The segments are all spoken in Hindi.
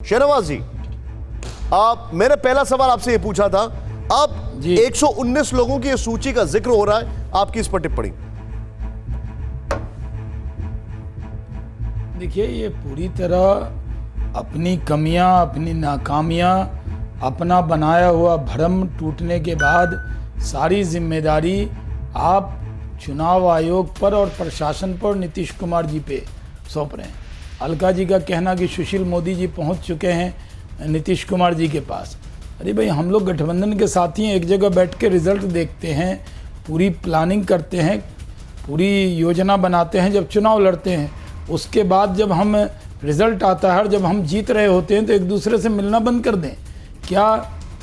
शहनवाज जी, मैंने पहला सवाल आपसे ये पूछा था, अब 119 लोगों की सूची का जिक्र हो रहा है, आपकी इस पर टिप्पणी। देखिए, ये पूरी तरह अपनी कमियां, अपनी नाकामियां, अपना बनाया हुआ भ्रम टूटने के बाद सारी जिम्मेदारी आप चुनाव आयोग पर और प्रशासन पर नीतीश कुमार जी पे सौंप रहे हैं। अलका जी का कहना कि सुशील मोदी जी पहुंच चुके हैं नीतीश कुमार जी के पास। अरे भाई, हम लोग गठबंधन के साथी हैं, एक जगह बैठ के रिजल्ट देखते हैं, पूरी प्लानिंग करते हैं, पूरी योजना बनाते हैं, जब चुनाव लड़ते हैं। उसके बाद जब हम रिजल्ट आता है और जब हम जीत रहे होते हैं तो एक दूसरे से मिलना बंद कर दें। क्या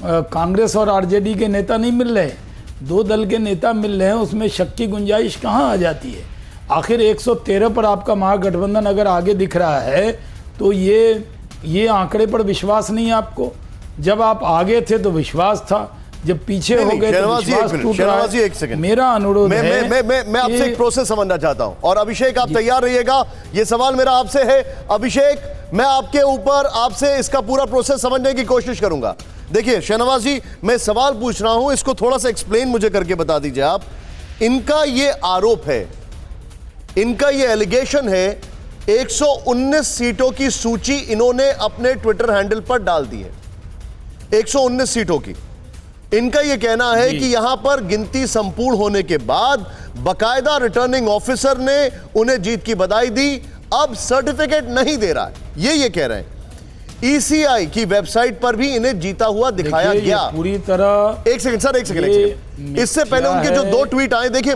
कांग्रेस और आरजेडी के नेता नहीं मिल रहे? दो दल के नेता मिल रहे हैं, उसमें शक की गुंजाइश कहाँ आ जाती है? आखिर 113 पर आपका महागठबंधन अगर आगे दिख रहा है तो ये आंकड़े पर विश्वास नहीं है आपको? जब आप आगे थे तो विश्वास था, जब पीछे हो गए तो विश्वास टूट रहा है। एक सेकंड, मेरा अनुरोध है, मैं आपसे एक प्रोसेस समझना चाहता हूं, और अभिषेक आप तैयार रहिएगा। ये सवाल मेरा आपसे है अभिषेक, मैं आपके ऊपर आपसे इसका पूरा प्रोसेस समझने की कोशिश करूंगा। देखिए शहनवाज जी, मैं सवाल पूछ रहा हूं, इसको थोड़ा सा एक्सप्लेन मुझे करके बता दीजिए आप। इनका ये आरोप है, इनका ये एलिगेशन है, 119 सीटों की सूची इन्होंने अपने ट्विटर हैंडल पर डाल दी है, 119 सीटों की। इनका यह कहना है कि यहां पर गिनती संपूर्ण होने के बाद बकायदा रिटर्निंग ऑफिसर ने उन्हें जीत की बधाई दी, अब सर्टिफिकेट नहीं दे रहा है, ये कह रहे हैं। ईसीआई की वेबसाइट पर भी इन्हें जीता हुआ दिखाया गया पूरी तरह। एक सेकंड सर, एक सेकंड, इससे पहले उनके जो दो ट्वीट आए, देखिए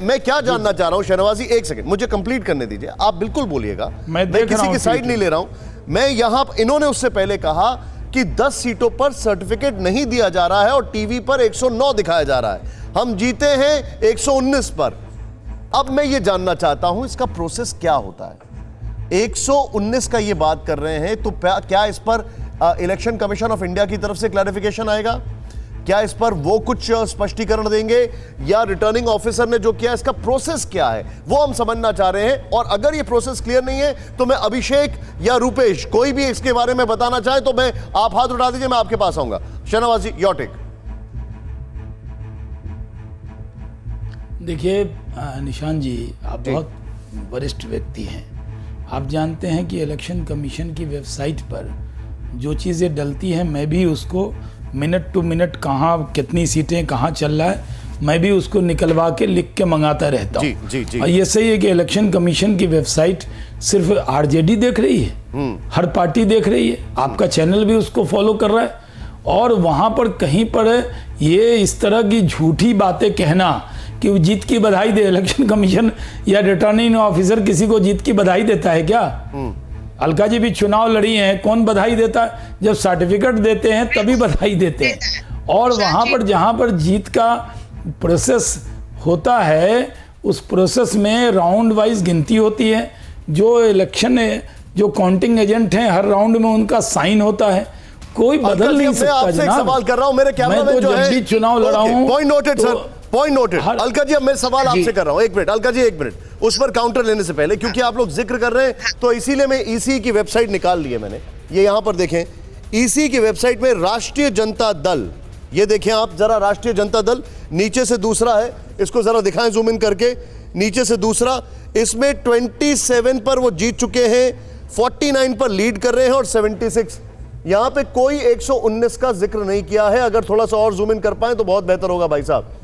मैं क्या जानना चाह रहा हूं शहनवाजी, एक सेकंड मुझे कंप्लीट करने दीजिए, आप बिल्कुल बोलिएगा, मैं किसी की साइड नहीं ले रहा हूं। मैं यहां, इन्होंने उससे पहले कहा कि 10 सीटों पर सर्टिफिकेट नहीं दिया जा रहा है और टीवी पर 109 दिखाया जा रहा है, हम जीते हैं 119 पर। अब मैं ये जानना चाहता हूं इसका प्रोसेस क्या होता है? 119 का ये बात कर रहे हैं, तो क्या इस पर इलेक्शन कमीशन ऑफ इंडिया की तरफ से क्लैरिफिकेशन आएगा? क्या इस पर वो कुछ स्पष्टीकरण देंगे, या रिटर्निंग ऑफिसर ने जो किया इसका प्रोसेस क्या है वो हम समझना चाह रहे हैं। और अगर ये प्रोसेस क्लियर नहीं है तो मैं अभिषेक या रूपेश, कोई भी इसके बारे में बताना चाहे तो मैं, आप हाथ उठा दीजिए, मैं आपके पास आऊंगा। शहनवाज जी, योर टेक। देखिए निशान जी, आप बहुत वरिष्ठ व्यक्ति हैं, आप जानते हैं कि इलेक्शन कमीशन की वेबसाइट पर जो चीज़ें डलती हैं, मैं भी उसको मिनट टू मिनट कहाँ कितनी सीटें कहाँ चल रहा है, मैं भी उसको निकलवा के लिख के मंगाता रहता हूँ। और ये सही है कि इलेक्शन कमीशन की वेबसाइट सिर्फ आरजेडी देख रही है, हर पार्टी देख रही है, आपका चैनल भी उसको फॉलो कर रहा है, और वहाँ पर कहीं पर ये इस तरह की झूठी बातें कहना कि वो जीत की बधाई दे, इलेक्शन कमीशन या रिटर्निंग ऑफिसर किसी को जीत की बधाई देता है क्या? अलका जी भी चुनाव लड़ी हैं, कौन बधाई देता है? जब सर्टिफिकेट देते हैं तभी बधाई देते हैं। और वहां पर जहां पर जीत का प्रोसेस होता है, उस प्रोसेस में राउंड वाइज गिनती होती है, जो इलेक्शन जो काउंटिंग एजेंट हैं हर राउंड में उनका साइन होता है, कोई बदल नहीं सकता। जनाब, सवाल कर रहा हूं, मेरे कैमरामैन जो है, चुनाव लड़ा हूं। Point noted sir, point noted. Alka ji, अब मैं सवाल आपसे कर रहा हूं, एक मिनट अलका जी, एक मिनट, उस पर काउंटर लेने से पहले, क्योंकि आप लोग जिक्र कर रहे हैं, तो इसीलिए मैं ईसी की वेबसाइट निकाल ली है मैंने, ये यहां पर देखें, ईसी की वेबसाइट में राष्ट्रीय जनता दल, ये देखें आप जरा, राष्ट्रीय जनता दल, नीचे से दूसरा है, इसको जरा दिखाएं जूम इन करके, नीचे से दूसरा, इसमें 27 पर वो जीत चुके हैं, 49 पर लीड कर रहे हैं, और 76, यहां पे कोई 119 का जिक्र नहीं किया है। अगर थोड़ा सा और जूम इन कर पाए तो बहुत बेहतर होगा भाई साहब।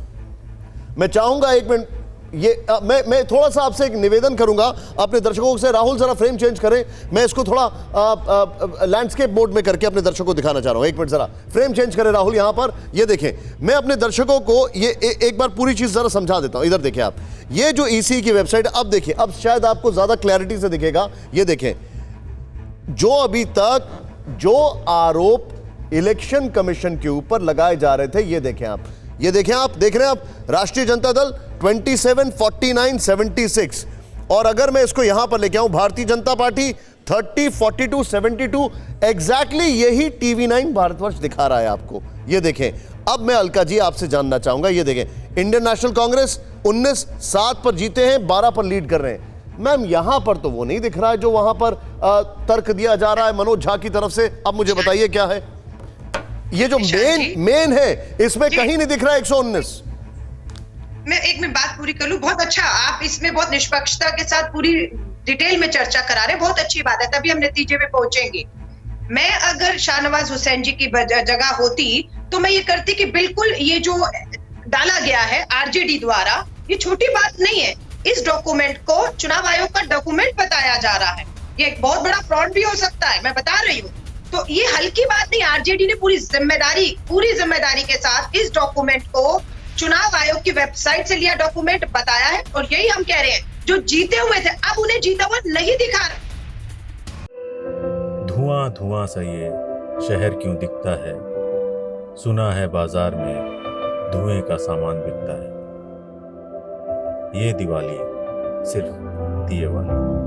मैं चाहूंगा, एक मिनट, ये मैं थोड़ा सा आपसे एक निवेदन करूंगा अपने दर्शकों से, राहुल जरा फ्रेम चेंज करें, मैं इसको थोड़ा लैंडस्केप मोड में करके अपने दर्शकों को दिखाना चाह रहा हूं। एक मिनट जरा फ्रेम चेंज करें राहुल, यहां पर ये देखें, मैं अपने दर्शकों को ये एक बार पूरी चीज जरा समझा देता हूं। इधर देखें आप, ये जो ईसी की वेबसाइट, अब देखिए, अब शायद आपको ज्यादा क्लैरिटी से दिखेगा। ये देखें, जो अभी तक जो आरोप इलेक्शन कमीशन के ऊपर लगाए जा रहे थे, ये देखें आप, ये देखें आप, देख रहे हैं आप, राष्ट्रीय जनता दल 27, 49, 76, और अगर मैं इसको यहां पर लेके आऊं, भारतीय जनता पार्टी 30, 42, 72, एग्जैक्टली यही TV9 भारतवर्ष दिखा रहा है आपको। ये देखें, अब मैं अलका जी आपसे जानना चाहूंगा, ये देखें, इंडियन नेशनल कांग्रेस 19, 7 पर जीते हैं, 12 पर लीड कर रहे हैं, मैम यहां पर तो वो नहीं दिख रहा है जो वहां पर तर्क दिया जा रहा है मनोज झा की तरफ से। अब मुझे बताइए क्या है ये जो मेन है, इसमें कहीं नहीं दिख रहा है 119। मैं एक मिनट बात पूरी कर लूं। बहुत अच्छा, आप इसमें बहुत निष्पक्षता के साथ पूरी डिटेल में चर्चा करा रहे हैं, बहुत अच्छी बात है, तभी हम नतीजे पे पहुंचेंगे। मैं अगर शाहनवाज हुसैन जी की जगह होती तो मैं ये करती कि बिल्कुल ये जो डाला गया है आरजेडी द्वारा, ये छोटी बात नहीं है। इस डॉक्यूमेंट को चुनाव आयोग का डॉक्यूमेंट बताया जा रहा है, ये एक बहुत बड़ा फ्रॉड भी हो सकता है, मैं बता रही हूँ। तो ये हल्की बात नहीं, आरजेडी ने पूरी जिम्मेदारी के साथ इस डॉक्यूमेंट को चुनाव आयोग की वेबसाइट से लिया, डॉक्यूमेंट बताया है। और यही हम कह रहे हैं, जो जीते हुए थे अब उन्हें जीता हुआ नहीं दिखा रहे। धुआं धुआं सा ये शहर क्यों दिखता है, सुना है बाजार में धुएं का सामान बिकता है, ये दिवाली सिर्फ दिए वाली।